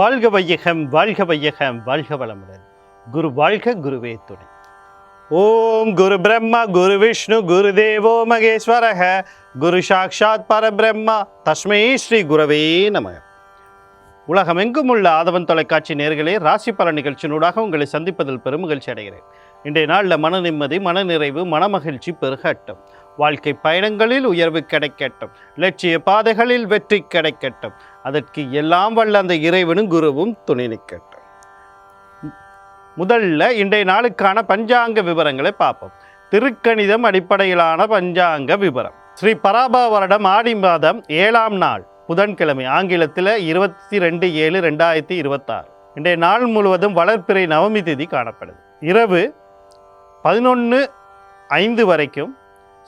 வாழ்க வையகம் வாழ்க வையகம் வாழ்க வளமுடன். குரு வாழ்க, குருவே துணை. ஓம் குரு பிரம்மா குரு விஷ்ணு குரு தேவோ மகேஸ்வரக குரு சாக்ஷாத் பரபிரம்மா தஸ்மை ஸ்ரீ குரவே நமக. உலகமெங்கும் உள்ள ஆதவன் தொலைக்காட்சி நேயர்களே, ராசி பல நிகழ்ச்சியினூடாக உங்களை சந்திப்பதில் பெரும் மகிழ்ச்சி அடைகிறேன். இன்றைய நாளில் மன நிம்மதி, மனநிறைவு, மனமகிழ்ச்சி பெருகட்டும். வாழ்க்கை பயணங்களில் உயர்வு கிடைக்கட்டும். லட்சிய பாதைகளில் வெற்றி கிடைக்கட்டும். அதற்கு எல்லாம் வல்ல அந்த இறைவனும் குருவும் துணை நிற்கட்டும். முதல்ல இன்றைய நாளுக்கான பஞ்சாங்க விவரங்களை பார்ப்போம். திருக்கணிதம் அடிப்படையிலான பஞ்சாங்க விவரம். ஸ்ரீ பராப வருடம் ஆடி மாதம் 7ஆம் நாள் புதன்கிழமை, ஆங்கிலத்தில் 22/7/2026. இன்றைய நாள் முழுவதும் வளர்ப்பிறை நவமி திதி காணப்படுது. இரவு 11:05 வரைக்கும்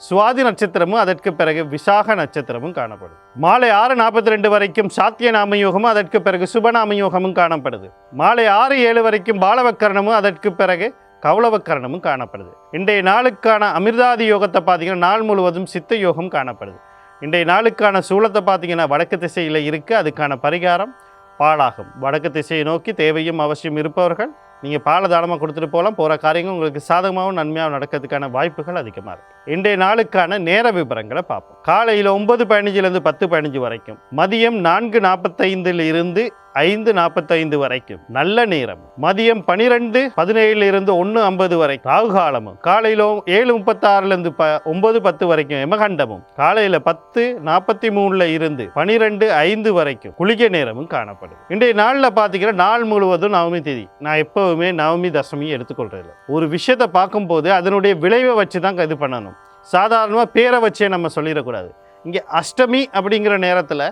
சுவாதி நட்சத்திரமும் அதற்கு பிறகு விசாக நட்சத்திரமும் காணப்படுது. மாலை 6:42 வரைக்கும் சாத்திய நாமயோகமும் அதற்கு பிறகு சுபநாமயோகமும் காணப்படுது. மாலை 6:07 வரைக்கும் பாலவக்கரணமும் அதற்கு பிறகு கௌளவக்கரணமும் காணப்படுது. இன்றைய நாளுக்கான அமிர்தாதி யோகத்தை பார்த்தீங்கன்னா நாள் முழுவதும் சித்த யோகம் காணப்படுது. இன்றைய நாளுக்கான சூலத்தை பார்த்தீங்கன்னா வடக்கு திசையில் இருக்குது. அதுக்கான பரிகாரம் பாலாகும். வடக்கு திசையை நோக்கி தேவையும் அவசியம் இருப்பவர்கள் நீங்கள் பால தானமாக கொடுத்துட்டு போகலாம். போகிற காரியங்கள் உங்களுக்கு சாதகமாகவும் நன்மையாகவும் நடக்கிறதுக்கான வாய்ப்புகள் அதிகமாக இருக்குது. இன்றைய நாளுக்கான நேர விவரங்களை பார்ப்போம். காலையில் 9:15 10:15 வரைக்கும், மதியம் 4:45 5:45 வரைக்கும் நல்ல நேரம். மதியம் 12:17 1:50 வரைக்கும் ராகு காலமும். காலையில் 7:36 9:10 வரைக்கும் யமகண்டமும். காலையில் 10:43 12:05 வரைக்கும் குளிகை நேரமும் காணப்படும். இன்றைய நாளில் பார்த்தீங்கன்னா நாள் முழுவதும் நவமி தேதி. நான் எப்போவுமே நவமி தசமி எடுத்துக்கொள்றதில்ல. ஒரு விஷயத்தை பார்க்கும்போது அதனுடைய விளைவை வச்சு தான் இது பண்ணணும். சாதாரணமாக பேரை வச்சே நம்ம சொல்லிடக்கூடாது. இங்கே அஷ்டமி அப்படிங்கிற நேரத்தில்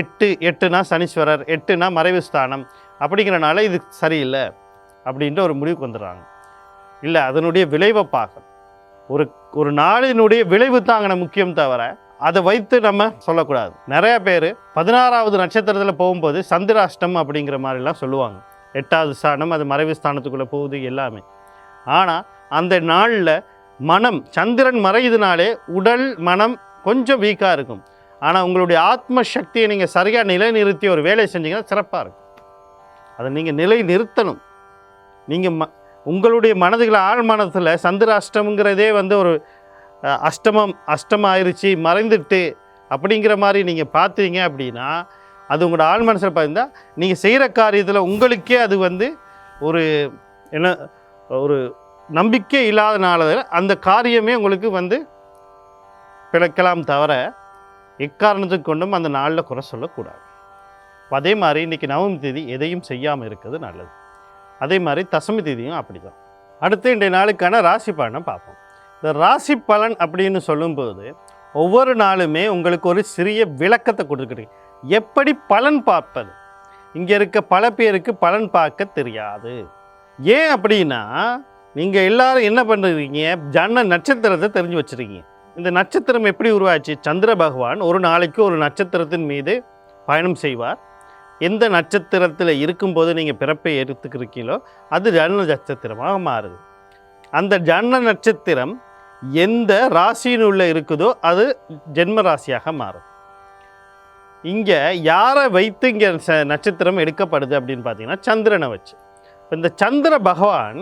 8 சனீஸ்வரர், 8 மறைவு ஸ்தானம் அப்படிங்கிறனால இது சரியில்லை அப்படின்ற ஒரு முடிவுக்கு வந்துடுறாங்க. இல்லை, அதனுடைய விளைவை பார்க்கணும். ஒரு நாளினுடைய விளைவு தாங்கின முக்கியம் தவிர அதை வைத்து நம்ம சொல்லக்கூடாது. நிறைய பேர் 16வது நட்சத்திரத்தில் போகும்போது சந்திராஷ்டம் அப்படிங்கிற மாதிரிலாம் சொல்லுவாங்க. 8வது ஸ்தானம் அது மறைவு ஸ்தானத்துக்குள்ளே போகுது எல்லாமே. ஆனால் அந்த நாளில் மனம் சந்திரன் மறையுதுனாலே உடல் மனம் கொஞ்சம் வீக்காக இருக்கும். ஆனால் உங்களுடைய ஆத்ம சக்தியை நீங்கள் சரியாக நிலைநிறுத்தி ஒரு வேலை செஞ்சீங்கன்னா சிறப்பாக இருக்கும். அதை நீங்கள் நிலை நிறுத்தணும். நீங்கள் உங்களுடைய மனதுகளை ஆழ் மனத்தில் சந்திராஷ்டம்ங்கிறதே ஒரு அஷ்டமம் ஆயிடுச்சு மறைந்துட்டு அப்படிங்கிற மாதிரி நீங்கள் பார்த்தீங்க அப்படின்னா அது உங்களோட ஆழ் மனசில் பார்த்தீங்கன்னா நீங்கள் செய்கிற காரியத்தில் உங்களுக்கே அது ஒரு நம்பிக்கை இல்லாதனால அந்த காரியமே உங்களுக்கு பிழைக்கலாம் தவிர எக்காரணத்துக்கு கொண்டும் அந்த நாளில் குறை சொல்லக்கூடாது. அதே மாதிரி இன்றைக்கி நவமி தேதி எதையும் செய்யாமல் இருக்கிறது நல்லது. அதே மாதிரி தசமி தேதியும் அப்படி தான். அடுத்து இன்றைய நாளுக்கான ராசி பலனை பார்ப்போம். இந்த ராசி பலன் அப்படின்னு சொல்லும்போது ஒவ்வொரு நாளுமே உங்களுக்கு ஒரு சிறிய விளக்கத்தை கொடுக்குறீங்க. எப்படி பலன் பார்ப்பது? இங்கே இருக்க பல பேருக்கு பலன் பார்க்க தெரியாது. ஏன் அப்படின்னா நீங்கள் எல்லாரும் என்ன பண்ணுறீங்க, ஜன்ன நட்சத்திரத்தை தெரிஞ்சு வச்சுருக்கீங்க. இந்த நட்சத்திரம் எப்படி உருவாச்சு? சந்திர பகவான் ஒரு நாளைக்கு ஒரு நட்சத்திரத்தின் மீது பயணம் செய்வார். எந்த நட்சத்திரத்தில் இருக்கும்போது நீங்கள் பிறப்பை எடுத்துக்கிறீங்களோ அது ஜன்ன நட்சத்திரமாக மாறுது. அந்த ஜன்ன நட்சத்திரம் எந்த ராசியினுள்ள இருக்குதோ அது ஜென்ம ராசியாக மாறும். இங்கே யாரை வைத்து இங்கே நட்சத்திரம் எடுக்கப்படுது அப்படின்னு பார்த்தீங்கன்னா சந்திரனை வச்சு. இந்த சந்திர பகவான்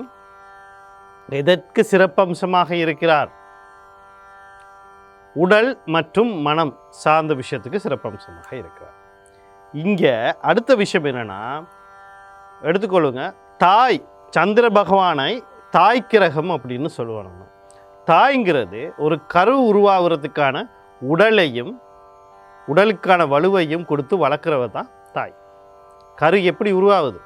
எதற்கு சிறப்பம்சமாக இருக்கிறார்? உடல் மற்றும் மனம் சார்ந்த விஷயத்துக்கு சிறப்பம்சமாக இருக்கிறார். இங்கே அடுத்த விஷயம் என்னென்னா, எடுத்துக்கொள்ளுங்க, தாய் சந்திர பகவானை தாய் கிரகம் அப்படின்னு சொல்லுவோம். நம்ம தாய்ங்கிறது ஒரு கரு உருவாகிறதுக்கான உடலுக்கான வலுவையும் கொடுத்து வளர்க்குறவ தான் தாய். கரு எப்படி உருவாகுது?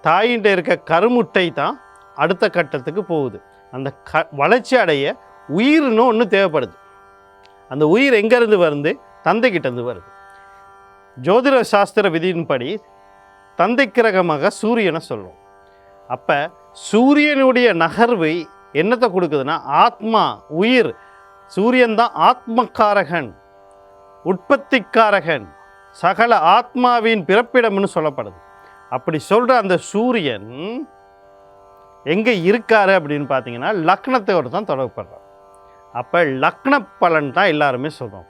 தாயின்ட்ட இருக்க கருமுட்டை தான் அடுத்த கட்டத்துக்கு போகுது. அந்த வளர்ச்சி அடைய உயிர்னு ஒன்று தேவைப்படுது. அந்த உயிர் எங்கேருந்து வருது? தந்தைக்கிட்டேருந்து வருது. ஜோதிட சாஸ்திர விதியின்படி தந்தை கிரகமாக சூரியனை சொல்லுவோம். அப்போ சூரியனுடைய நகர்வு என்னத்தை கொடுக்குதுன்னா ஆத்மா, உயிர். சூரியன் தான் ஆத்மக்காரகன், உற்பத்திக்காரகன், சகல ஆத்மாவின் பிறப்பிடம்னு சொல்லப்படுது. அப்படி சொல்கிற அந்த சூரியன் எங்கே இருக்காரு அப்படின்னு பார்த்தீங்கன்னா லக்னத்தோடு தான் தொடர்படுறார். அப்போ லக்ன பலன் தான் எல்லாருமே சொல்கிறோம்.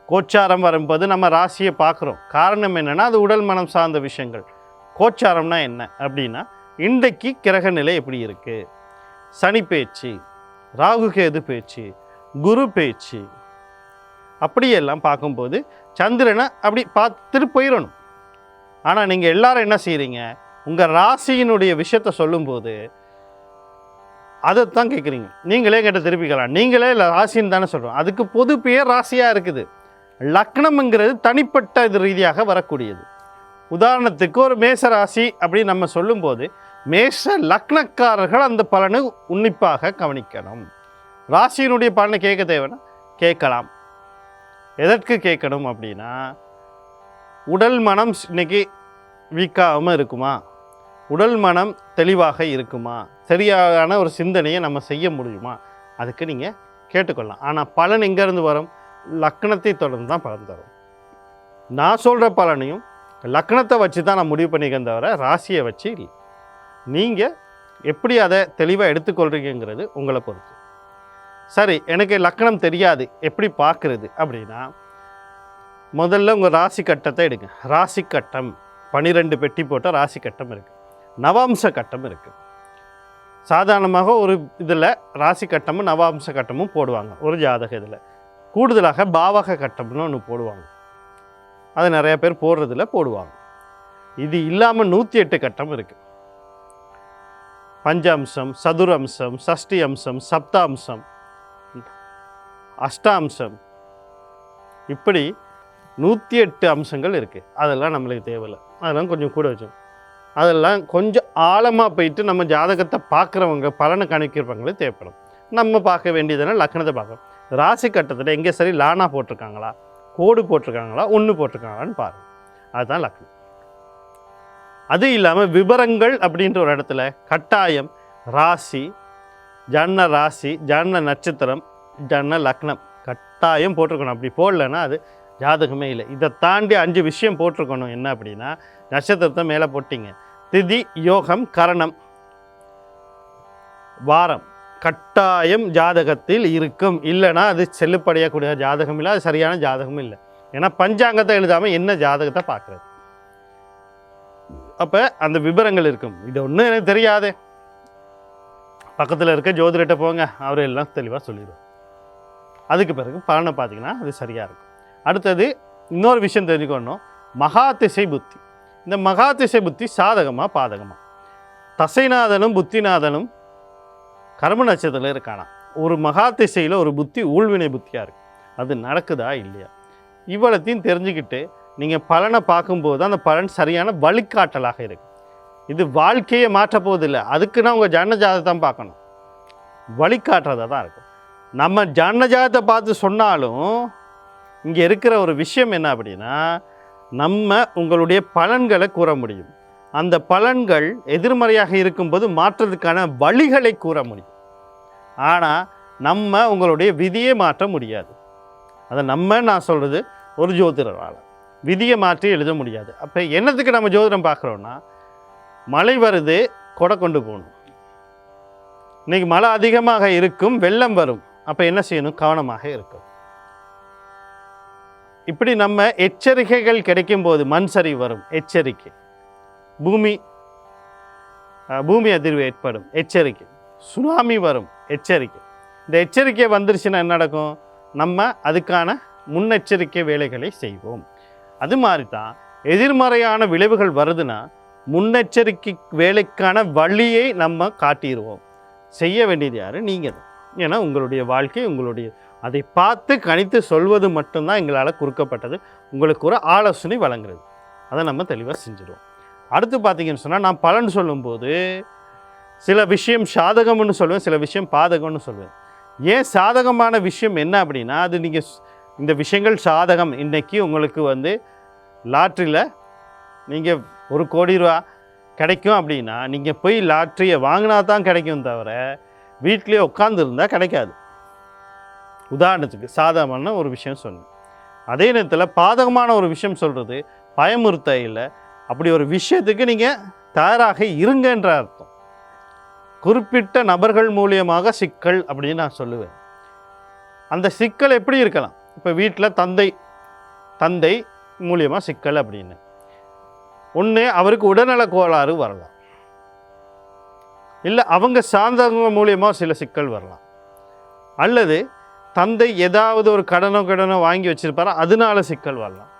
கோச்சாரம் வரும்போது நம்ம ராசியை பார்க்குறோம். காரணம் என்னென்னா அது உடல் மனம் சார்ந்த விஷயங்கள். கோச்சாரம்னா என்ன அப்படின்னா இன்றைக்கு கிரக நிலை எப்படி இருக்குது, சனி பேச்சு, ராகு கேது பேச்சு, குரு பேச்சு, அப்படியெல்லாம் பார்க்கும்போது சந்திரனை அப்படி பார்த்துட்டு போயிடணும். ஆனால் நீங்கள் எல்லாரும் என்ன செய்கிறீங்க, உங்கள் ராசியினுடைய விஷயத்த சொல்லும்போது அதைத்தான் கேட்குறீங்க. நீங்களே கேட்ட திருப்பிக்கலாம், நீங்களே இல்லை ராசின்னு தானே சொல்கிறோம். அதுக்கு பொது பேர் ராசியாக இருக்குது. லக்னம்ங்கிறது தனிப்பட்ட இது ரீதியாக வரக்கூடியது. உதாரணத்துக்கு ஒரு மேச ராசி அப்படின்னு நம்ம சொல்லும்போது மேஷ லக்னக்காரர்கள் அந்த பலனை உன்னிப்பாக கவனிக்கணும். ராசியினுடைய பலனை கேட்க தேவைன்னா கேட்கலாம். எதற்கு கேட்கணும் அப்படின்னா, உடல் மனம் இன்னைக்கு வீக்காகாமல் இருக்குமா, உடல் மனம் தெளிவாக இருக்குமா, சரியான ஒரு சிந்தனையை நம்ம செய்ய முடியுமா, அதுக்கு நீங்கள் கேட்டுக்கொள்ளலாம். ஆனால் பலன் எங்கேருந்து வரும், லக்னத்தை தொடர்ந்து தான் பலன் தரும். நான் சொல்கிற பலனையும் லக்னத்தை வச்சு தான் நான் முடிவு பண்ணிக்கிறேன் தவிர ராசியை வச்சு இல்லை. நீங்கள் எப்படி அதை தெளிவாக எடுத்துக்கொள்கிறீங்கிறது உங்களை பொறுத்து. சரி, எனக்கு லக்னம் தெரியாது, எப்படி பார்க்குறது அப்படின்னா, முதல்ல உங்கள் ராசி கட்டத்தை எடுங்க. ராசி கட்டம் 12 பெட்டி போட்ட ராசி கட்டம் இருக்குது, நவாம்ச கட்டம் இருக்குது. சாதாரணமாக ஒரு இதில் ராசி கட்டமும் நவாம்ச கட்டமும் போடுவாங்க ஒரு ஜாதக இதில். கூடுதலாக பாவக கட்டம்னு ஒன்று போடுவாங்க, அது நிறைய பேர் போடுறதில்ல, போடுவாங்க. இது இல்லாமல் 108 கட்டம் இருக்குது. பஞ்சாம்சம், சதுரம்சம், சஷ்டி அம்சம், சப்தாம்சம், அஷ்டாம்சம், இப்படி 108 அம்சங்கள் இருக்குது. அதெல்லாம் நம்மளுக்கு தேவையில்லை, அதெல்லாம் கொஞ்சம் கூட வச்சோம். அதெல்லாம் கொஞ்சம் ஆழமாக போயிட்டு நம்ம ஜாதகத்தை பார்க்குறவங்க பலனை கணிக்கிறவங்களே தேவைப்படும். நம்ம பார்க்க வேண்டியதுனா லக்னத்தை பார்க்கணும். ராசி கட்டத்தில் எங்கே சரி லானா போட்டிருக்காங்களா, கோடு போட்டிருக்காங்களா, ஒன்று போட்டிருக்காங்களான்னு பாருங்கள். அதுதான் லக்னம். அது இல்லாமல் விபரங்கள் அப்படின்ற ஒரு இடத்துல கட்டாயம் ராசி, ஜன்ன ராசி, ஜன்ன நட்சத்திரம், ஜன்ன லக்னம் கட்டாயம் போட்டிருக்கணும். அப்படி போடலைன்னா அது ஜாதகமே இல்லை. இதை தாண்டி 5 விஷயம் போட்டிருக்கணும். என்ன அப்படின்னா, நட்சத்திரத்தை மேலே போட்டிங்க, திதி, யோகம், கரணம், வாரம் கட்டாயம் ஜாதகத்தில் இருக்கும். இல்லைனா அது செல்லுப்படையக்கூடிய ஜாதகம் இல்லை, அது சரியான ஜாதகமும் இல்லை. ஏன்னா பஞ்சாங்கத்தை எழுதாமல் என்ன ஜாதகத்தை பார்க்குறது. அப்போ அந்த விபரங்கள் இருக்கும். இது ஒன்றும் எனக்கு தெரியாதே, பக்கத்தில் இருக்க ஜோதிடர்கிட்ட போங்க, அவர் எல்லாம் தெளிவாக சொல்லிடுவார். அதுக்கு பிறகு பலனை பார்த்தீங்கன்னா அது சரியாக இருக்கும். அடுத்தது இன்னொரு விஷயம் தெரிஞ்சுக்கணும், மகா திசை புத்தி. இந்த மகா திசை புத்தி சாதகமாக பாதகமாக, தசைநாதனும் புத்திநாதனும் கர்ம நட்சத்திரத்தில் இருக்கானா. ஒரு மகா திசையில் ஒரு புத்தி ஊழ்வினை புத்தியாக இருக்குது, அது நடக்குதா இல்லையா, இவ்வளத்தையும் தெரிஞ்சுக்கிட்டு நீங்கள் பலனை பார்க்கும்போது அந்த பலன் சரியான வழிகாட்டலாக இருக்குது. இது வாழ்க்கையை மாற்ற போவதில்லை, அதுக்குன்னா உங்கள் ஜன்ன ஜாதகத்தை தான் பார்க்கணும், வழிகாட்டுறதாக தான் இருக்கும். நம்ம ஜன்ன ஜாதகத்தை பார்த்து சொன்னாலும் இங்கே இருக்கிற ஒரு விஷயம் என்ன அப்படின்னா, நம்ம உங்களுடைய பலன்களை கூற முடியும். அந்த பலன்கள் எதிர்மறையாக இருக்கும்போது மாற்றத்துக்கான வழிகளை கூற முடியும். ஆனால் நம்ம உங்களுடைய விதியை மாற்ற முடியாது. அதை நான் சொல்கிறது ஒரு ஜோதிடரால் விதியை மாற்றி எழுத முடியாது. அப்போ என்னத்துக்கு நம்ம ஜோதிடம் பார்க்குறோன்னா, மழை வருது, கொடை கொண்டு போகணும். இன்றைக்கி மழை அதிகமாக இருக்கும், வெள்ளம் வரும், அப்போ என்ன செய்யணும், கவனமாக இருக்கும். இப்படி நம்ம எச்சரிக்கைகள் கிடைக்கும்போது, மண் சரிவு வரும் எச்சரிக்கை, பூமி அதிர்வு ஏற்படும் எச்சரிக்கை, சுனாமி வரும் எச்சரிக்கை. இந்த எச்சரிக்கை வந்துருச்சுன்னா என்ன நடக்கும், நம்ம அதுக்கான முன்னெச்சரிக்கை வேலைகளை செய்வோம். அது மாதிரி தான் எதிர்மறையான விளைவுகள் வருதுன்னா முன்னெச்சரிக்கை வேலைக்கான வழியை நம்ம காட்டிடுவோம். செய்ய வேண்டியது யார், நீங்கள் தான். ஏன்னா உங்களுடைய வாழ்க்கை உங்களுடைய, அதை பார்த்து கணித்து சொல்வது மட்டும்தான் எங்களால் கொடுக்கப்பட்டது. உங்களுக்கு ஒரு ஆலோசனை வழங்குறது, அதை நம்ம தெளிவாக செஞ்சிடுவோம். அடுத்து பார்த்தீங்கன்னு சொன்னால், நான் பலன் சொல்லும்போது சில விஷயம் சாதகம்னு சொல்லுவேன், சில விஷயம் பாதகம்னு சொல்லுவேன். ஏன் சாதகமான விஷயம் என்ன அப்படின்னா, அது நீங்கள் இந்த விஷயங்கள் சாதகம். இன்றைக்கி உங்களுக்கு லாட்ரியில் நீங்கள் 1 கோடி ரூபா கிடைக்கும் அப்படின்னா, நீங்கள் போய் லாட்ரியை வாங்கினா தான் கிடைக்கும் தவிர வீட்டிலே உட்காந்துருந்தால் கிடைக்காது. உதாரணத்துக்கு சாதகமான ஒரு விஷயம் சொன்னேன். அதே நேரத்தில் பாதகமான ஒரு விஷயம் சொல்கிறது பயமுறுத்த இல்லை. அப்படி ஒரு விஷயத்துக்கு நீங்கள் தயாராக இருங்கன்ற அர்த்தம். குறிப்பிட்ட நபர்கள் மூலியமாக சிக்கல் அப்படின்னு நான் சொல்லுவேன். அந்த சிக்கல் எப்படி இருக்கலாம், இப்போ வீட்டில் தந்தை தந்தை மூலியமாக சிக்கல் அப்படின்னு. ஒன்று அவருக்கு உடல்நல கோளாறு வரலாம், இல்லை அவங்க சார்ந்தவங்க மூலியமாக சில சிக்கல் வரலாம், அல்லது தந்தை ஏதாவது ஒரு கடனோ வாங்கி வச்சிருப்பாரோ அதனால சிக்கல் வரலாம்,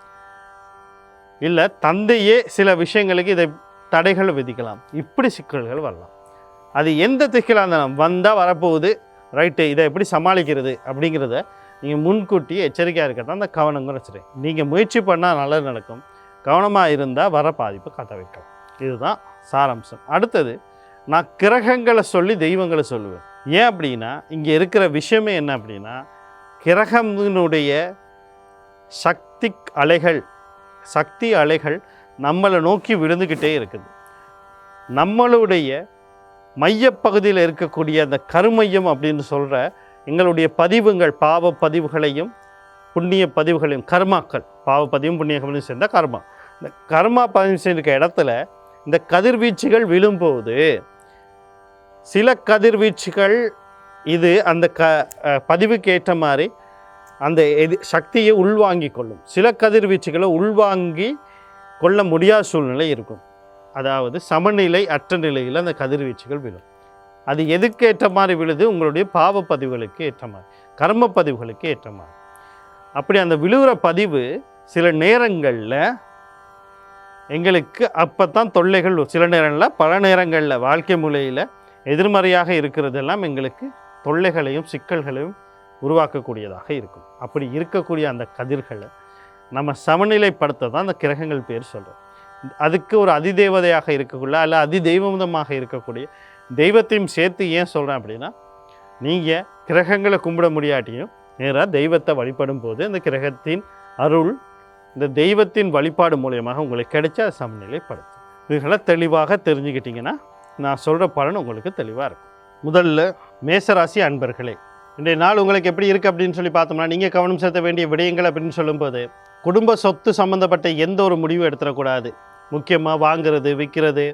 இல்லை தந்தையே சில விஷயங்களுக்கு இதை தடைகள் விதிக்கலாம். இப்படி சிக்கல்கள் வரலாம். அது எந்த சிக்கலாக இருந்தாலும் வந்தால் வரப்போகுது, ரைட்டு, இதை எப்படி சமாளிக்கிறது அப்படிங்கிறத நீங்கள் முன்கூட்டியே எச்சரிக்கையாக இருக்கதான் அந்த கவனங்கள் வச்சுருக்கேன். நீங்கள் முயற்சி பண்ணால் நல்லது நடக்கும், கவனமாக இருந்தால் வர பாதிப்பு கட்ட வைக்கலாம். இதுதான் சாராம்சம். அடுத்தது, நான் கிரகங்களை சொல்லி தெய்வங்களை சொல்லுவேன். ஏன் அப்படின்னா இங்கே இருக்கிற விஷயமே என்ன அப்படின்னா, கிரகத்தினுடைய சக்தி அலைகள் நம்மளை நோக்கி விழுந்துக்கிட்டே இருக்குது. நம்மளுடைய மையப்பகுதியில் இருக்கக்கூடிய அந்த கருமையம் அப்படின்னு சொல்கிற எங்களுடைய பதிவுகள், பாவ பதிவுகளையும் புண்ணிய பதிவுகளையும், கர்மாக்கள், பாவ பதிவும் புண்ணிய பதிவும் சேர்ந்த கர்மா, இந்த கர்மா பதிவு செய்திருக்க இடத்துல இந்த கதிர்வீச்சுகள் விழும்போது சில கதிர்வீச்சுகள் இது அந்த பதிவுக்கு ஏற்ற மாதிரி அந்த சக்தியை உள்வாங்கி கொள்ளும். சில கதிர்வீச்சுகளை உள்வாங்கி கொள்ள முடியாத சூழ்நிலை இருக்கும். அதாவது சமநிலை அற்ற நிலையில் அந்த கதிர்வீச்சுகள் விழும். அது எதுக்கு ஏற்ற மாதிரி விழுது? உங்களுடைய பாவ பதிவுகளுக்கு ஏற்ற மாதிரி, கர்ம பதிவுகளுக்கு ஏற்ற மாதிரி. அப்படி அந்த விழுகிற பதிவு சில நேரங்களில் எங்களுக்கு அப்போ தான் தொல்லைகள், சில நேரங்களில் பல நேரங்களில் வாழ்க்கை முறையில் எதிர்மறையாக இருக்கிறதெல்லாம் எங்களுக்கு தொல்லைகளையும் சிக்கல்களையும் உருவாக்கக்கூடியதாக இருக்கும். அப்படி இருக்கக்கூடிய அந்த கதிர்களை நம்ம சமநிலைப்படுத்த தான் அந்த கிரகங்கள் பேர் சொல்கிறோம். அதுக்கு ஒரு அதிதேவதையாக இருக்கக்கூடிய அல்ல அதிதெய்வமாக இருக்கக்கூடிய தெய்வத்தையும் சேர்த்து ஏன் சொல்கிறேன் அப்படின்னா, நீங்கள் கிரகங்களை கும்பிட முடியாட்டியும் நேராக தெய்வத்தை வழிபடும் போது அந்த கிரகத்தின் அருள் இந்த தெய்வத்தின் வழிபாடு மூலியமாக உங்களுக்கு கிடைச்ச சமநிலைப்படுத்தும். இதுகளை தெளிவாக தெரிஞ்சுக்கிட்டிங்கன்னா நான் சொல்கிற பலன் உங்களுக்கு தெளிவாக இருக்கும். முதல்ல மேசராசி அன்பர்களே, இன்றைய நாள் உங்களுக்கு எப்படி இருக்குது அப்படின்னு சொல்லி பார்த்தோம்னா, நீங்கள் கவனம் செலுத்த வேண்டிய விடயங்கள் அப்படின்னு சொல்லும்போது, குடும்ப சொத்து சம்மந்தப்பட்ட எந்த ஒரு முடிவும் எடுத்துடக்கூடாது. முக்கியமாக வாங்கிறது, விற்கிறது,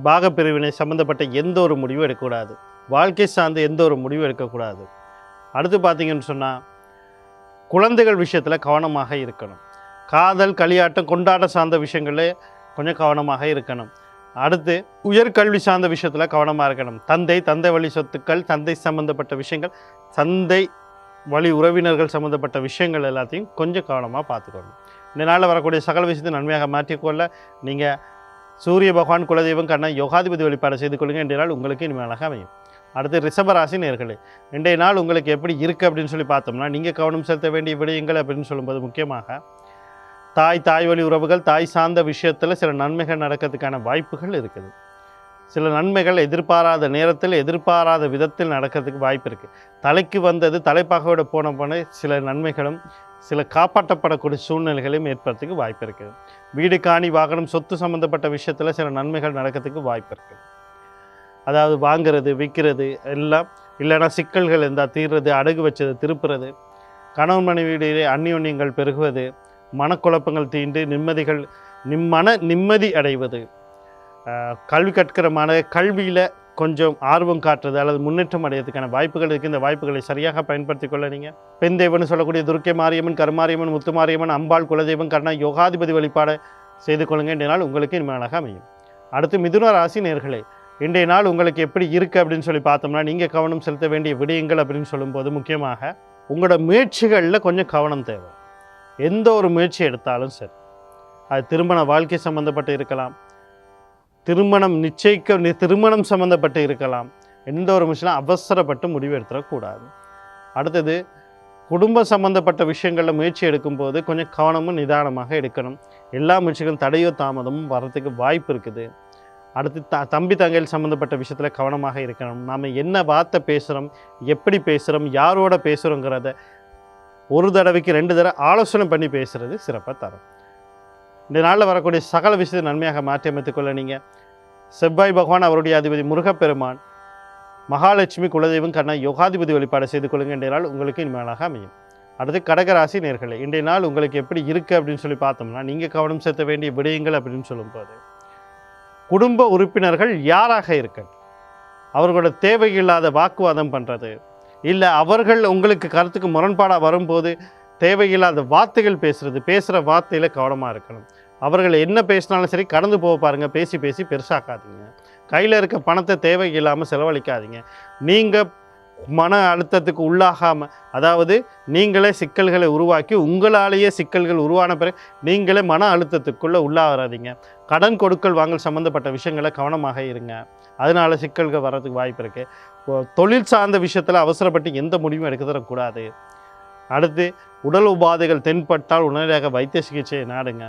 பாகப்பிரிவினை சம்மந்தப்பட்ட எந்த ஒரு முடிவும் எடுக்கக்கூடாது. வாழ்க்கை சார்ந்து எந்த ஒரு முடிவும் எடுக்கக்கூடாது. அடுத்து பார்த்தீங்கன்னு சொன்னால், குழந்தைகள் விஷயத்தில் கவனமாக இருக்கணும். காதல், களியாட்டம், கொண்டாட்டம் சார்ந்த விஷயங்களே கொஞ்சம் கவனமாக இருக்கணும். அடுத்து உயர்கல்வி சார்ந்த விஷயத்தில் கவனமாக இருக்கணும். தந்தை வழி சொத்துக்கள், தந்தை சம்மந்தப்பட்ட விஷயங்கள், தந்தை வழி உறவினர்கள் சம்மந்தப்பட்ட விஷயங்கள் எல்லாத்தையும் கொஞ்சம் கவனமாக பார்த்துக்கணும். இந்த நாளில் வரக்கூடிய சகல விஷயத்தை நன்மையாக மாற்றிக்கொள்ள நீங்கள் சூரிய பகவான், குலதெய்வம், கண்ணன், யோகாதிபதி வழிபாடு செய்து கொள்ளுங்கள். இன்றைய நாள் உங்களுக்கு இனிமேலாக அமையும். அடுத்து ரிஷபராசி நேர்களே, இன்றைய நாள் உங்களுக்கு எப்படி இருக்குது அப்படின்னு சொல்லி பார்த்தோம்னா, நீங்கள் கவனம் செலுத்த வேண்டிய விடயங்கள் அப்படின்னு சொல்லும்போது முக்கியமாக தாய் வழி உறவுகள், தாய் சார்ந்த விஷயத்தில் சில நன்மைகள் நடக்கிறதுக்கான வாய்ப்புகள் இருக்குது. சில நன்மைகள் எதிர்பாராத நேரத்தில் எதிர்பாராத விதத்தில் நடக்கிறதுக்கு வாய்ப்பு இருக்குது. தலைக்கு வந்தது தலைப்பாகோட போன சில நன்மைகளும் சில காப்பாற்றப்படக்கூடிய சூழ்நிலைகளையும் ஏற்படுறதுக்கு வாய்ப்பு இருக்குது. வீடு, காணி, வாகனம், சொத்து சம்மந்தப்பட்ட விஷயத்தில் சில நன்மைகள் நடக்கிறதுக்கு வாய்ப்பு இருக்குது. அதாவது வாங்கிறது, விற்கிறது எல்லாம், இல்லைன்னா சிக்கல்கள் இருந்தால் தீர்றது, அடகு வச்சது திருப்புறது, கணவன் மனைவியிடையே அந்யோன்யங்கள் பெருகுவது, மனக்குழப்பங்கள் தீண்டு மன நிம்மதி அடைவது, கல்வி கற்கிற கல்வியில் கொஞ்சம் ஆர்வம் காட்டுறது அல்லது முன்னேற்றம் அடையிறதுக்கான வாய்ப்புகள் இருக்குது. இந்த வாய்ப்புகளை சரியாக பயன்படுத்தி கொள்ள நீங்கள் பெண் தெய்வம்னு சொல்லக்கூடிய துர்க்கை மாரியம்மன், கருமாரியம்மன், முத்துமாரியம்மன், அம்பாள், குலதெய்வம், கண்ணன், யோகாதிபதி வழிபாடு செய்து கொள்ளுங்கள். இன்றைய நாள் உங்களுக்கு இனிமையாக அமையும். அடுத்து மிதுன ராசி நேர்களே, இன்றைய நாள் உங்களுக்கு எப்படி இருக்குது அப்படின்னு சொல்லி பார்த்தோம்னா, நீங்கள் கவனம் செலுத்த வேண்டிய விடயங்கள் அப்படின்னு சொல்லும்போது முக்கியமாக உங்களோட முயற்சிகளில் கொஞ்சம் கவனம் தேவை. எந்த ஒரு முயற்சி எடுத்தாலும் சரி, அது திருமண வாழ்க்கை சம்மந்தப்பட்டு இருக்கலாம், திருமணம் சம்மந்தப்பட்டு இருக்கலாம். எந்த ஒரு விஷயம் அவசரப்பட்டு முடிவு எடுத்துடக்கூடாது. அடுத்தது குடும்ப சம்மந்தப்பட்ட விஷயங்களில் முயற்சி எடுக்கும்போது கொஞ்சம் கவனமும் நிதானமாக எடுக்கணும். எல்லா முயற்சிகளும் தடையோ தாமதமும் வர்றதுக்கு வாய்ப்பு இருக்குது. அடுத்து தம்பி தங்கையில் சம்மந்தப்பட்ட விஷயத்தில் கவனமாக இருக்கணும். நாம் என்ன வார்த்தை பேசுகிறோம், எப்படி பேசுகிறோம், யாரோட பேசுகிறோங்கிறத ஒரு தடவைக்கு 2 தடவை ஆலோசனை பண்ணி பேசுகிறது சிறப்பாக தரும். இந்த நாளில் வரக்கூடிய சகல விஷயத்தை நன்மையாக மாற்றி அமைத்துக்கொள்ள நீங்கள் செவ்வாய் பகவான், அவருடைய அதிபதி முருகப்பெருமான், மகாலட்சுமி, குலதெய்வம், கண்ணன், யோகாதிபதி வழிபாடு செய்து கொள்ளுங்கள். இன்றைய நாள் உங்களுக்கு இனிமேலாக அமையும். அடுத்து கடகராசி நேர்களே, இன்றைய நாள் உங்களுக்கு எப்படி இருக்குது அப்படின்னு சொல்லி பார்த்தோம்னா, நீங்கள் கவனம் செலுத்த வேண்டிய விடயங்கள் அப்படின்னு சொல்லும்போது, குடும்ப உறுப்பினர்கள் யாராக இருக்கட்டும், அவர்களோட தேவையில்லாத வாக்குவாதம் பண்ணுறது, இல்லை அவர்கள் உங்களுக்கு கருத்துக்கு முரண்பாடாக வரும்போது தேவையில்லாத வார்த்தைகள் பேசுகிற வார்த்தையில் கவனமாக இருக்கணும். அவர்கள் என்ன பேசினாலும் சரி கடந்து போக பாருங்கள். பேசி பேசி பெருசாக்காதீங்க. கையில் இருக்க பணத்தை தேவையில்லாமல் செலவழிக்காதீங்க. நீங்கள் மன அழுத்தத்துக்கு உள்ளாகாமல், அதாவது நீங்களே சிக்கல்களை உருவாக்கி உங்களாலேயே சிக்கல்கள் உருவான பிறகு நீங்களே மன அழுத்தத்துக்குள்ளே உள்ளாகாதீங்க. கடன் கொடுக்கல் வாங்கல் சம்மந்தப்பட்ட விஷயங்களை கவனமாக இருங்க. அதனால் சிக்கல்கள் வர்றதுக்கு வாய்ப்பு இருக்குது. தொழில் சார்ந்த விஷயத்தில் அவசரப்பட்டு எந்த முடிவும் எடுக்க தரக்கூடாது. அடுத்து உடல் உபாதைகள் தென்பட்டால் உடனடியாக வைத்திய சிகிச்சையை நாடுங்க.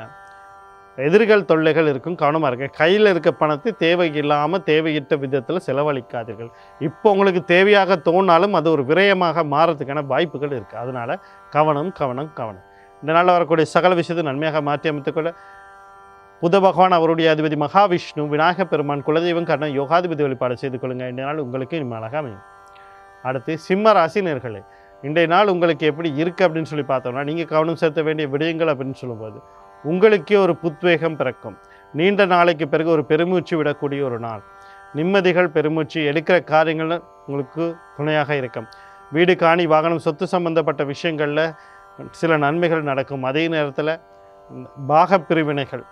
எதிர்கள் தொல்லைகள் இருக்கும், கவனமாக இருக்க. கையில் இருக்க பணத்தை தேவையில்லாமல் தேவையிட்ட விதத்தில் செலவழிக்காதீர்கள். இப்போ உங்களுக்கு தேவையாக தோணாலும் அது ஒரு விரயமாக மாறதுக்கான வாய்ப்புகள் இருக்குது. அதனால் கவனம் கவனம் கவனம். இந்த நாளில் வரக்கூடிய சகல விஷயத்தை நன்மையாக மாற்றி அமைத்துக்கொள்ள புத பகவான் அவருடைய அதிபதி மகாவிஷ்ணு, விநாயகப் பெருமான், குலதெய்வம் கர்ணன், யோகாதிபதி வழிபாடு செய்து கொள்ளுங்கள். இந்த நாள் உங்களுக்கு இனிமேலாக அமையும். அடுத்து சிம்ம ராசி நேயர்களே, இன்றைய நாள் உங்களுக்கு எப்படி இருக்குது அப்படின்னு சொல்லி பார்த்தோம்னா, நீங்கள் கவனம் செலுத்த வேண்டிய விடயங்கள் அப்படின்னு சொல்லும்போது உங்களுக்கே ஒரு புத்வேகம் பிறக்கும். நீண்ட நாளைக்கு பிறகு ஒரு பெருமூச்சு விடக்கூடிய ஒரு நாள். நிம்மதிகள், பெருமூச்சு எடுக்கிற காரியங்கள் உங்களுக்கு துணையாக இருக்கும். வீடு, காணி, வாகனம், சொத்து சம்பந்தப்பட்ட விஷயங்களில் சில நன்மைகள் நடக்கும். அதே நேரத்தில் பாகப்பிரிவினைகள்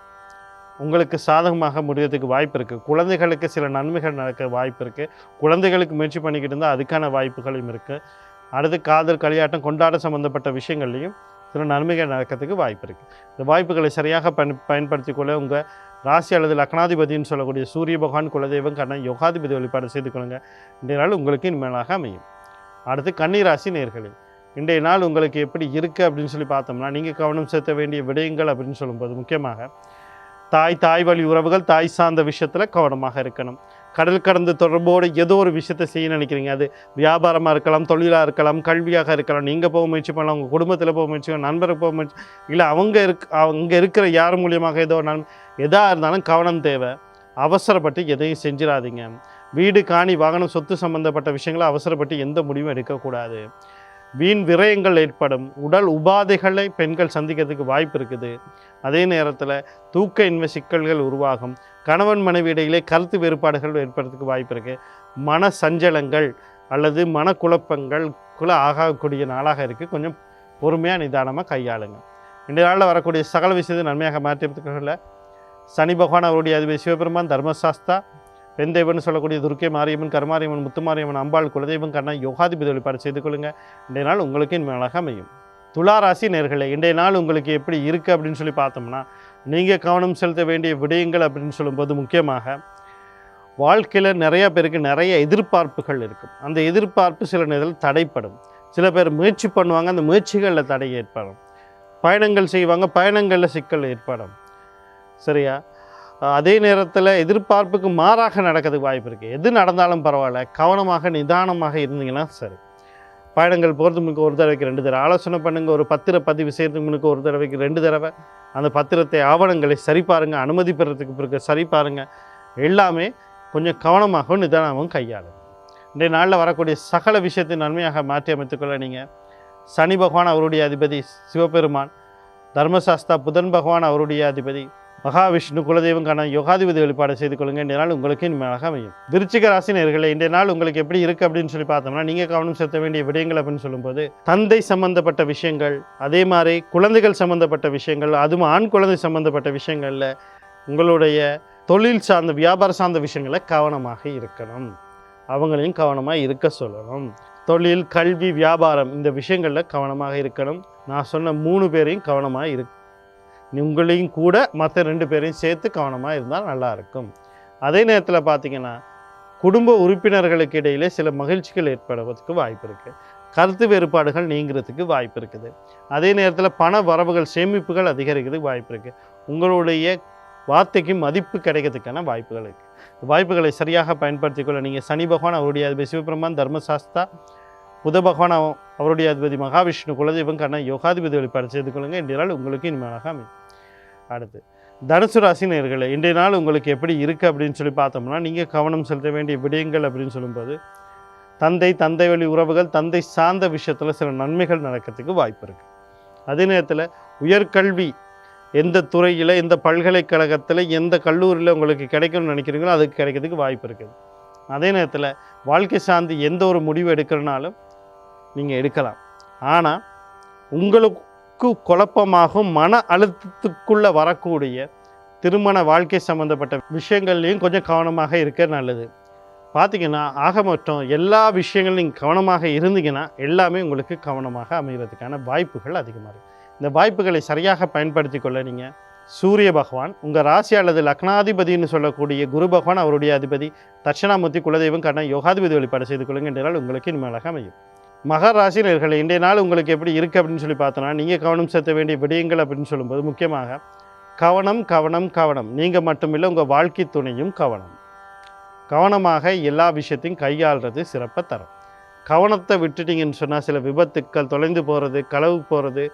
உங்களுக்கு சாதகமாக முடியறதுக்கு வாய்ப்பு இருக்குது. குழந்தைகளுக்கு சில நன்மைகள் நடக்க வாய்ப்பு இருக்குது. குழந்தைகளுக்கு முயற்சி பண்ணிக்கிட்டு இருந்தால் அதுக்கான வாய்ப்புகளும் இருக்குது. அடுத்து காதல், களியாட்டம், கொண்டாட சம்மந்தப்பட்ட விஷயங்கள்லையும் சில நன்மைகள் நடக்கிறதுக்கு வாய்ப்பு இருக்குது. இந்த வாய்ப்புகளை சரியாக பயன்படுத்திக்கொள்ள உங்கள் ராசி அல்லது லக்னாதிபதினு சொல்லக்கூடிய சூரிய பகவான், குலதெய்வம் கர்ணன், யோகாதிபதி வழிபாடு செய்து கொள்ளுங்கள். இன்றைய நாள் உங்களுக்கு இனிமேலாக அமையும். அடுத்து கன்னி ராசி நேயர்களே, இன்றைய நாள் உங்களுக்கு எப்படி இருக்குது அப்படின்னு சொல்லி பார்த்தோம்னா, நீங்கள் கவனம் செலுத்த வேண்டிய விடயங்கள் அப்படின்னு சொல்லும்போது முக்கியமாக தாய் வழி உறவுகள், தாய் சார்ந்த விஷயத்தில் கவனமாக இருக்கணும். கடல் கடந்து தொடர்போடு ஏதோ ஒரு விஷயத்தை செய்ய நினைக்கிறீங்க. அது வியாபாரமாக இருக்கலாம், தொழிலாக இருக்கலாம், கல்வியாக இருக்கலாம். நீங்கள் போக முயற்சி பண்ணலாம், உங்கள் குடும்பத்தில் போக முயற்சி பண்ணலாம், நண்பருக்கு போக முயற்சி, இல்லை அவங்க இருக்கிற யார் மூலியமாக ஏதோ எதாக இருந்தாலும் கவனம் தேவை. அவசரப்பட்டு எதையும் செஞ்சிடாதீங்க. வீடு, காணி, வாகனம், சொத்து சம்மந்தப்பட்ட விஷயங்களை அவசரப்பட்டு எந்த முடிவும் எடுக்கக்கூடாது. வீண் விரயங்கள் ஏற்படும். உடல் உபாதைகளை பெண்கள் சந்திக்கிறதுக்கு வாய்ப்பு இருக்குது. அதே நேரத்தில் தூக்க இன்மை சிக்கல்கள் உருவாகும். கணவன் மனைவி இடையிலே கருத்து வேறுபாடுகள் ஏற்படுறதுக்கு வாய்ப்பு இருக்குது. மன சஞ்சலங்கள் அல்லது மனக்குழப்பங்களுக்குள்ளே ஆகக்கூடிய நாளாக இருக்குது. கொஞ்சம் பொறுமையாக நிதானமாக கையாளுங்க. இந்த நாளில் வரக்கூடிய சகல விஷயத்தை நன்மையாக மாற்றிக்கொள்ள சனி பகவான் அவருடைய அதிபதி சிவபெருமான், தர்மசாஸ்தா, பெண் தெய்வம்னு சொல்லக்கூடிய துர்க்கை மாரியம்மன், கருமாரியம்மன், முத்துமாரியம்மன், அம்பாள், குலதெய்வம் கர்ணன், யோகாதிபதி வழிபாடு செய்து கொள்ளுங்கள். இன்றைய நாள் உங்களுக்கு இனிமேலாக அமையும். துலா ராசி நேயர்களே, இன்றைய நாள் உங்களுக்கு எப்படி இருக்குது அப்படின்னு சொல்லி பார்த்தோம்னா, நீங்கள் கவனம் செலுத்த வேண்டிய விடயங்கள் அப்படின்னு சொல்லும்போது முக்கியமாக வாழ்க்கையில் நிறைய பேருக்கு நிறைய எதிர்பார்ப்புகள் இருக்கும். அந்த எதிர்பார்ப்பு சில நேரத்தில் தடைப்படும். சில பேர் முயற்சி பண்ணுவாங்க, அந்த முயற்சிகளில் தடை ஏற்படும். பயணங்கள் செய்வாங்க, பயணங்களில் சிக்கல் ஏற்படும். சரியா? அதே நேரத்தில் எதிர்பார்ப்புக்கு மாறாக நடக்கிறதுக்கு வாய்ப்பு இருக்குது. எது நடந்தாலும் பரவாயில்ல, கவனமாக நிதானமாக இருந்தீங்கன்னா சரி. பயணங்கள் போகிறதுக்கு முன்னுக்கு ஒரு தடவைக்கு 2 தடவை ஆலோசனை பண்ணுங்கள். ஒரு பத்திர பதிவு செய்கிறதுக்கு முன்னுக்கு ஒரு தடவைக்கு 2 தடவை அந்த பத்திரத்தை, ஆவணங்களை சரி பாருங்கள். அனுமதி பெறத்துக்கு பிறகு சரி பாருங்கள். எல்லாமே கொஞ்சம் கவனமாகவும் நிதானமாகவும் கையாளுங்க. இன்றைய நாளில் வரக்கூடிய சகல விஷயத்தை நன்மையாக மாற்றி அமைத்துக்கொள்ள நீங்கள் சனி பகவான் அவருடைய அதிபதி சிவபெருமான், தர்மசாஸ்தா புதன் பகவான் அவருடைய அதிபதி மகாவிஷ்ணு, குலதெய்வம் கர்ணன், யோகாதிபதி வழிபாடு செய்து கொள்ளுங்கள். இன்றைய நாள் உங்களுக்கு இனிமேலாக அமையும். விருச்சிக ராசி நேயர்களே, இன்றைய நாள் உங்களுக்கு எப்படி இருக்குது அப்படின்னு சொல்லி பார்த்தோம்னா, நீங்கள் கவனம் செலுத்த வேண்டிய விடயங்கள் அப்படின்னு சொல்லும்போது தந்தை சம்பந்தப்பட்ட விஷயங்கள், அதே மாதிரி குழந்தைகள் சம்பந்தப்பட்ட விஷயங்கள், அதுவும் ஆண் குழந்தை சம்பந்தப்பட்ட விஷயங்களில் உங்களுடைய தொழில் சார்ந்த வியாபாரம் சார்ந்த விஷயங்களை கவனமாக இருக்கணும். அவங்களையும் கவனமாக இருக்க சொல்லணும். தொழில், கல்வி, வியாபாரம் இந்த விஷயங்களில் கவனமாக இருக்கணும். நான் சொன்ன 3 பேரையும் கவனமாக உங்களையும் கூட மற்ற 2 பேரையும் சேர்த்து கவனமாக இருந்தால் நல்லாயிருக்கும். அதே நேரத்தில் பார்த்திங்கன்னா குடும்ப உறுப்பினர்களுக்கு இடையிலே சில மகிழ்ச்சிகள் ஏற்படுவதற்கு வாய்ப்பு இருக்குது. கருத்து வேறுபாடுகள் நீங்கிறதுக்கு வாய்ப்பு இருக்குது. அதே நேரத்தில் பண வரவுகள், சேமிப்புகள் அதிகரிக்கிறதுக்கு வாய்ப்பு இருக்குது. உங்களுடைய வார்த்தைக்கு மதிப்பு கிடைக்கிறதுக்கான வாய்ப்புகள் இருக்குது. வாய்ப்புகளை சரியாக பயன்படுத்திக்கொள்ள நீங்கள் சனி பகவான் அவருடைய அதிபதி சிவபெருமான், தர்மசாஸ்தா புத பகவான் அவருடைய அதிபதி மகாவிஷ்ணு, குலதெய்வம் கர்ணன், யோகாதிபதி வழிபாடு செய்து கொள்ளுங்கள். இன்றைய நாள் உங்களுக்கு இனிமேலாக அமையும். அடுத்து தனுசு ராசி நேயர்களே, இன்றைய நாள் உங்களுக்கு எப்படி இருக்குது அப்படின்னு சொல்லி பார்த்தோம்னா, நீங்கள் கவனம் செலுத்த வேண்டிய விடயங்கள் அப்படின்னு சொல்லும்போது தந்தை வழி உறவுகள், தந்தை சார்ந்த விஷயத்தில் சில நன்மைகள் நடக்கிறதுக்கு வாய்ப்பு இருக்குது. அதே நேரத்தில் உயர்கல்வி எந்த துறையில், எந்த பல்கலைக்கழகத்தில், எந்த கல்லூரியில் உங்களுக்கு கிடைக்கணும்னு நினைக்கிறீங்களோ அதுக்கு கிடைக்கிறதுக்கு வாய்ப்பு இருக்குது. அதே நேரத்தில் வாழ்க்கை சார்ந்து எந்த ஒரு முடிவு எடுக்கிறனாலும் நீங்கள் எடுக்கலாம். ஆனால் குழப்பமாகவும் மன அழுத்தத்துக்குள்ளே வரக்கூடிய திருமண வாழ்க்கை சம்மந்தப்பட்ட விஷயங்கள்லையும் கொஞ்சம் கவனமாக இருக்க நல்லது. பார்த்திங்கன்னா ஆக மொத்தம் எல்லா விஷயங்களும் நீங்கள் கவனமாக இருந்தீங்கன்னா எல்லாமே உங்களுக்கு கவனமாக அமைகிறதுக்கான வாய்ப்புகள் அதிகமாக இருக்குது. இந்த வாய்ப்புகளை சரியாக பயன்படுத்தி கொள்ள நீங்கள் சூரிய பகவான் உங்கள் ராசி அல்லது லக்னாதிபதினு சொல்லக்கூடிய குரு பகவான் அவருடைய அதிபதி தட்சிணாமூர்த்தி குலதெய்வம் கண்ணன் யோகாதிபதி வழிபாடு செய்து கொள்ளுங்க. இன்றைய நாள் உங்களுக்கு இனிமேலாக அமையும். மகர ராசினியர்கள் இன்றைய நாள் உங்களுக்கு எப்படி இருக்குது அப்படின்னு சொல்லி பார்த்தோன்னா, நீங்கள் கவனம் செலுத்த வேண்டிய விடயங்கள் அப்படின்னு சொல்லும்போது முக்கியமாக கவனம் கவனம் கவனம். நீங்கள் மட்டுமில்லை, உங்கள் வாழ்க்கை துணையும் கவனமாக எல்லா விஷயத்தையும் கையாளுறது சிறப்பை தரும். கவனத்தை விட்டுட்டிங்கன்னு சொன்னால் சில விபத்துக்கள், தொலைந்து போகிறது, களவு போகிறது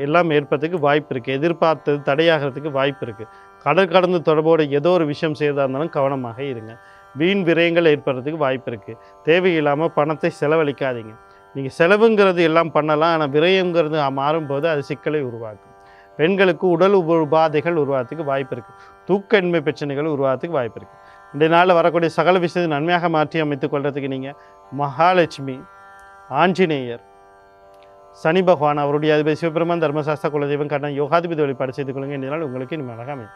எல்லாம் ஏற்படுறதுக்கு வாய்ப்பு இருக்குது. எதிர்பார்த்தது தடையாகிறதுக்கு வாய்ப்பு இருக்குது. கடல் கடந்து தொடர்போடு ஏதோ ஒரு விஷயம் செய்தா இருந்தாலும் கவனமாக இருங்க. வீண் விரயங்கள் ஏற்படுறதுக்கு வாய்ப்பு இருக்குது. தேவையில்லாமல் பணத்தை செலவழிக்காதீங்க. நீங்கள் செலவுங்கிறது எல்லாம் பண்ணலாம், ஆனால் விரயங்கிறது மாறும்போது அது சிக்கலை உருவாக்கும். பெண்களுக்கு உடல் உபாதைகள் உருவாகிறதுக்கு வாய்ப்பு இருக்குது. தூக்கமின்மை பிரச்சனைகள் உருவாகிறதுக்கு வாய்ப்பு இருக்குது. இன்றைய நாளில் வரக்கூடிய சகல விஷயத்தை நன்மையாக மாற்றி அமைத்துக் கொள்றதுக்கு நீங்கள் மகாலட்சுமி, ஆஞ்சநேயர், சனி பகவான் அவருடைய அதிபதி சிவபெருமான், தர்மசாஸ்திர குலதெய்வம் கண்ணன் யோகாதிபதி வழிபாடு செய்து கொள்ளுங்க. இன்றைய நாள் உங்களுக்கு இனிமேலாக அமையும்.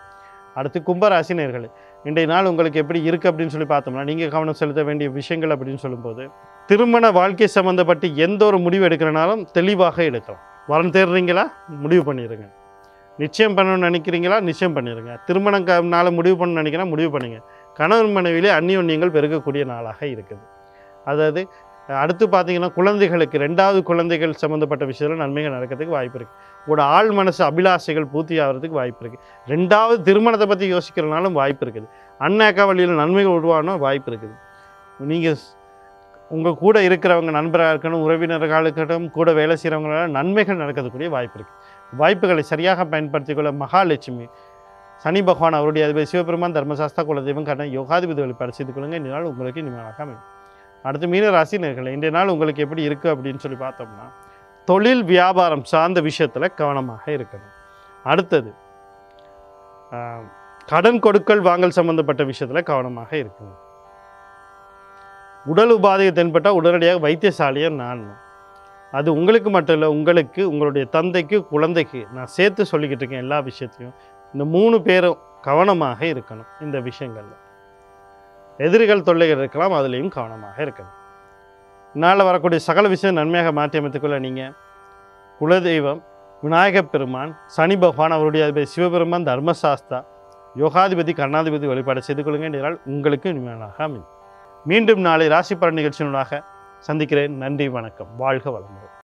அடுத்து கும்பராசி நேயர்களே, இன்றைய நாள் உங்களுக்கு எப்படி இருக்குது அப்படின்னு சொல்லி பார்த்தோம்னா, நீங்கள் கவனம் செலுத்த வேண்டிய விஷயங்கள் அப்படின்னு சொல்லும்போது திருமண வாழ்க்கை சம்மந்தப்பட்டு எந்த ஒரு முடிவு எடுக்கிறனாலும் தெளிவாக எடுக்கலாம். வரன் தேடுறீங்களா, முடிவு பண்ணிடுங்க. நிச்சயம் பண்ணணும்னு நினைக்கிறீங்களா, நிச்சயம் பண்ணிடுங்க. திருமணம் நாளை முடிவு பண்ணணும்னு நினைக்கிறேன், முடிவு பண்ணுங்கள். கணவன் மனைவியிலே அந்நியோன்யங்கள் பெருகக்கூடிய நாளாக இருக்குது. அதாவது அடுத்து பார்த்தீங்கன்னா குழந்தைகளுக்கு 2வது குழந்தைகள் சம்மந்தப்பட்ட விஷயத்தில் நன்மைகள் நடக்கிறதுக்கு வாய்ப்பு இருக்குது. உங்களோட ஆள் மனசு அபிலாசைகள் பூர்த்தி ஆகிறதுக்கு வாய்ப்பு இருக்குது. 2வது திருமணத்தை பற்றி யோசிக்கிறனாலும் வாய்ப்பு இருக்குது. அண்ணாக்கா வழியில் நன்மைகள் உருவாகணும் வாய்ப்பு இருக்குது. நீங்கள் உங்கள் கூட இருக்கிறவங்க நண்பராக இருக்கணும், உறவினர்களாக இருக்கட்டும், கூட வேலை செய்கிறவங்களால நன்மைகள் நடக்கிறதுக்கூடிய வாய்ப்பு இருக்குது. வாய்ப்புகளை சரியாக பயன்படுத்திக்கொள்ள மகாலட்சுமி, சனி பகவான் அவருடைய அதிபதி சிவபெருமான், தர்மசாஸ்திர குலதெய்வம் கண்ணன் யோகாதிபதி வழிபாடு செய்து கொள்ளுங்க. இந்த நாள் உங்களுக்கு இனிமேலாக அமையும். அடுத்து மீன ராசி நேயர்களே, இன்றைய நாள் உங்களுக்கு எப்படி இருக்குது அப்படின்னு சொல்லி பார்த்தோம்னா, தொழில் வியாபாரம் சார்ந்த விஷயத்தில் கவனமாக இருக்கணும். அடுத்தது கடன் கொடுக்கல் வாங்கல் சம்மந்தப்பட்ட விஷயத்தில் கவனமாக இருக்கணும். உடல் உபாதையை தென்பட்டால் உடனடியாக வைத்தியசாலையை நாடணும். அது உங்களுக்கு மட்டும் இல்லை, உங்களுக்கு, உங்களுடைய தந்தைக்கு, குழந்தைக்கு நான் சேர்த்து சொல்லிக்கிட்டு இருக்கேன். எல்லா விஷயத்தையும் இந்த 3 பேரும் கவனமாக இருக்கணும். இந்த விஷயங்களில் எதிரிகள் தொல்லைகள் இருக்கலாம், அதுலேயும் கவனமாக இருக்கணும். இதனால் வரக்கூடிய சகல விஷயம் நன்மையாக மாற்றி அமைத்துக்கொள்ள நீங்கள் குலதெய்வம் விநாயகப் பெருமான், சனி பகவான் அவருடைய அதிபதி சிவபெருமான், தர்மசாஸ்தா யோகாதிபதி கர்ணாதிபதி வழிபாடு செய்து கொள்ளுங்க. என்றால் உங்களுக்கு இனிமையாக அமையும். மீண்டும் நாளை ராசி பலன் நிகழ்ச்சியினூடாக சந்திக்கிறேன். நன்றி, வணக்கம், வாழ்க வளமுடன்.